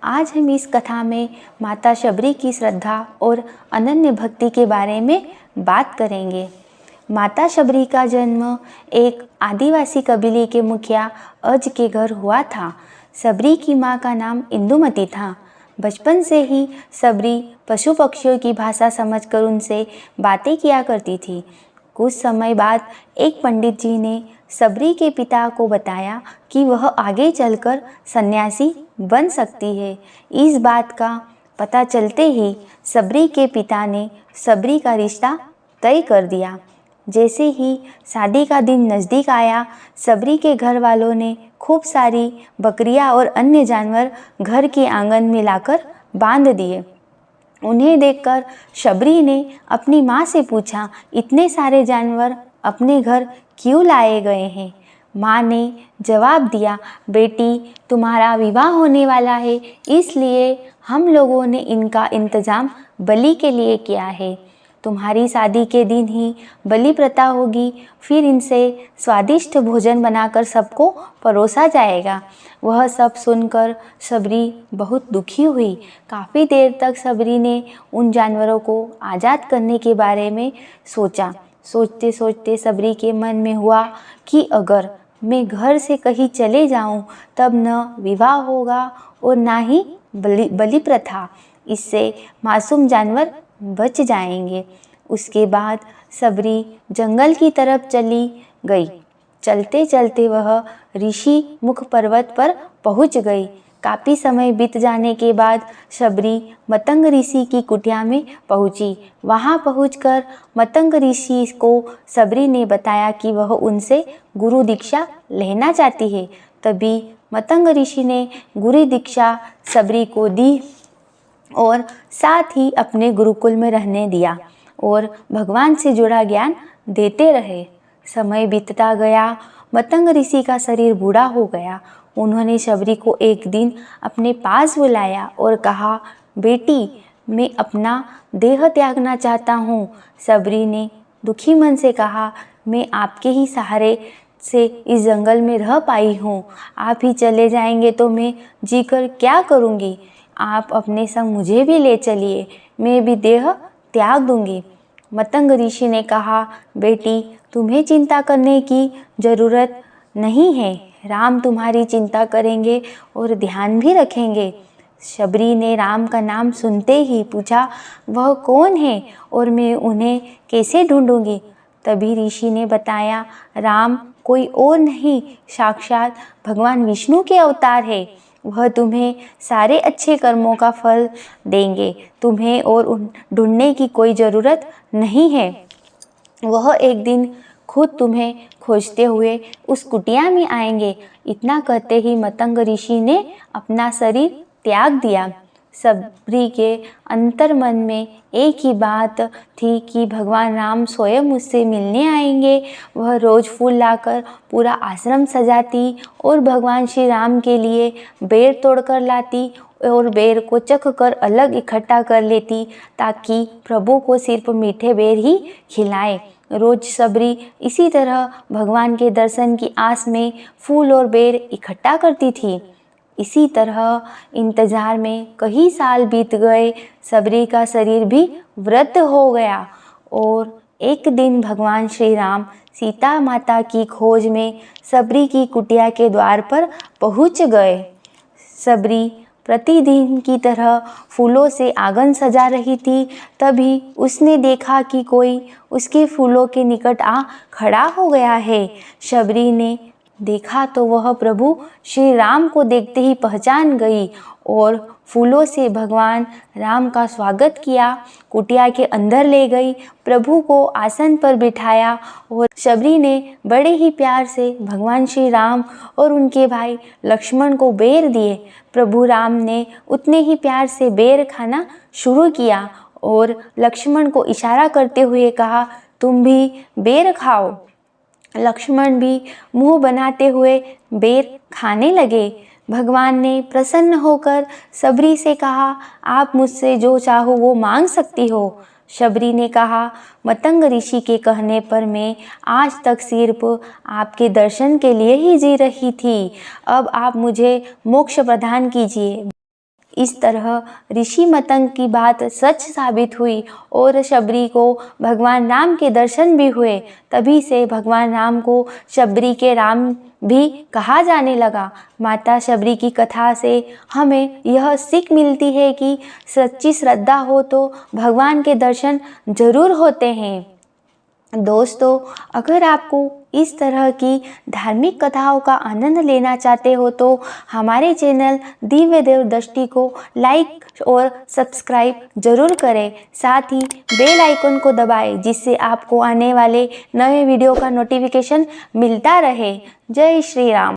आज हम इस कथा में माता शबरी की श्रद्धा और अनन्य भक्ति के बारे में बात करेंगे। माता शबरी का जन्म एक आदिवासी कबीले के मुखिया अज के घर हुआ था। शबरी की माँ का नाम इंदुमती था। बचपन से ही शबरी पशु पक्षियों की भाषा समझकर उनसे बातें किया करती थी। कुछ समय बाद एक पंडित जी ने शबरी के पिता को बताया कि वह आगे चलकर सन्यासी बन सकती है। इस बात का पता चलते ही शबरी के पिता ने शबरी का रिश्ता तय कर दिया। जैसे ही शादी का दिन नज़दीक आया, शबरी के घर वालों ने खूब सारी बकरियां और अन्य जानवर घर के आंगन में लाकर बांध दिए। उन्हें देखकर शबरी ने अपनी माँ से पूछा, इतने सारे जानवर अपने घर क्यों लाए गए हैं? माँ ने जवाब दिया, बेटी, तुम्हारा विवाह होने वाला है, इसलिए हम लोगों ने इनका इंतजाम बलि के लिए किया है। तुम्हारी शादी के दिन ही बलि प्रथा होगी, फिर इनसे स्वादिष्ट भोजन बनाकर सबको परोसा जाएगा। वह सब सुनकर शबरी बहुत दुखी हुई। काफ़ी देर तक शबरी ने उन जानवरों को आज़ाद करने के बारे में सोचा। सोचते सोचते शबरी के मन में हुआ कि अगर मैं घर से कहीं चले जाऊं, तब न विवाह होगा और ना ही बलि प्रथा। इससे मासूम जानवर बच जाएंगे। उसके बाद शबरी जंगल की तरफ चली गई। चलते चलते वह ऋषि मुख पर्वत पर पहुंच गई। काफ़ी समय बीत जाने के बाद शबरी मतंग ऋषि की कुटिया में पहुंची। वहां पहुंचकर मतंग ऋषि को शबरी ने बताया कि वह उनसे गुरु दीक्षा लेना चाहती है। तभी मतंग ऋषि ने गुरु दीक्षा शबरी को दी और साथ ही अपने गुरुकुल में रहने दिया और भगवान से जुड़ा ज्ञान देते रहे। समय बीतता गया। मतंग ऋषि का शरीर बूढ़ा हो गया। उन्होंने शबरी को एक दिन अपने पास बुलाया और कहा, बेटी, मैं अपना देह त्यागना चाहता हूँ। शबरी ने दुखी मन से कहा, मैं आपके ही सहारे से इस जंगल में रह पाई हूँ। आप ही चले जाएंगे तो मैं जीकर क्या करूँगी? आप अपने संग मुझे भी ले चलिए, मैं भी देह त्याग दूंगी। मतंग ऋषि ने कहा, बेटी, तुम्हें चिंता करने की जरूरत नहीं है। राम तुम्हारी चिंता करेंगे और ध्यान भी रखेंगे। शबरी ने राम का नाम सुनते ही पूछा, वह कौन है और मैं उन्हें कैसे ढूंढूंगी? तभी ऋषि ने बताया, राम कोई और नहीं, साक्षात भगवान विष्णु के अवतार है। वह तुम्हें सारे अच्छे कर्मों का फल देंगे। तुम्हें और उन ढूंढने की कोई ज़रूरत नहीं है। वह एक दिन खुद तुम्हें खोजते हुए उस कुटिया में आएंगे। इतना कहते ही मतंग ऋषि ने अपना शरीर त्याग दिया। शबरी के अंतर मन में एक ही बात थी कि भगवान राम स्वयं मुझसे मिलने आएंगे। वह रोज़ फूल लाकर पूरा आश्रम सजाती और भगवान श्री राम के लिए बेर तोड़कर लाती और बेर को चख कर अलग इकट्ठा कर लेती, ताकि प्रभु को सिर्फ मीठे बेर ही खिलाए। रोज शबरी इसी तरह भगवान के दर्शन की आस में फूल और बेर इकट्ठा करती थी। इसी तरह इंतजार में कई साल बीत गए। शबरी का शरीर भी वृद्ध हो गया और एक दिन भगवान श्री राम सीता माता की खोज में शबरी की कुटिया के द्वार पर पहुंच गए। शबरी प्रतिदिन की तरह फूलों से आंगन सजा रही थी। तभी उसने देखा कि कोई उसके फूलों के निकट आ खड़ा हो गया है। शबरी ने देखा तो वह प्रभु श्री राम को देखते ही पहचान गई और फूलों से भगवान राम का स्वागत किया। कुटिया के अंदर ले गई, प्रभु को आसन पर बिठाया और शबरी ने बड़े ही प्यार से भगवान श्री राम और उनके भाई लक्ष्मण को बेर दिए। प्रभु राम ने उतने ही प्यार से बेर खाना शुरू किया और लक्ष्मण को इशारा करते हुए कहा, तुम भी बेर खाओ। लक्ष्मण भी मुंह बनाते हुए बेर खाने लगे। भगवान ने प्रसन्न होकर शबरी से कहा, आप मुझसे जो चाहो वो मांग सकती हो। शबरी ने कहा, मतंग ऋषि के कहने पर मैं आज तक सिर्फ आपके दर्शन के लिए ही जी रही थी। अब आप मुझे मोक्ष प्रदान कीजिए। इस तरह ऋषि मतंग की बात सच साबित हुई और शबरी को भगवान राम के दर्शन भी हुए। तभी से भगवान राम को शबरी के राम भी कहा जाने लगा। माता शबरी की कथा से हमें यह सीख मिलती है कि सच्ची श्रद्धा हो तो भगवान के दर्शन जरूर होते हैं। दोस्तों, अगर आपको इस तरह की धार्मिक कथाओं का आनंद लेना चाहते हो तो हमारे चैनल दिव्य देव दृष्टि को लाइक और सब्सक्राइब जरूर करें। साथ ही बेल आइकन को दबाएं जिससे आपको आने वाले नए वीडियो का नोटिफिकेशन मिलता रहे। जय श्री राम।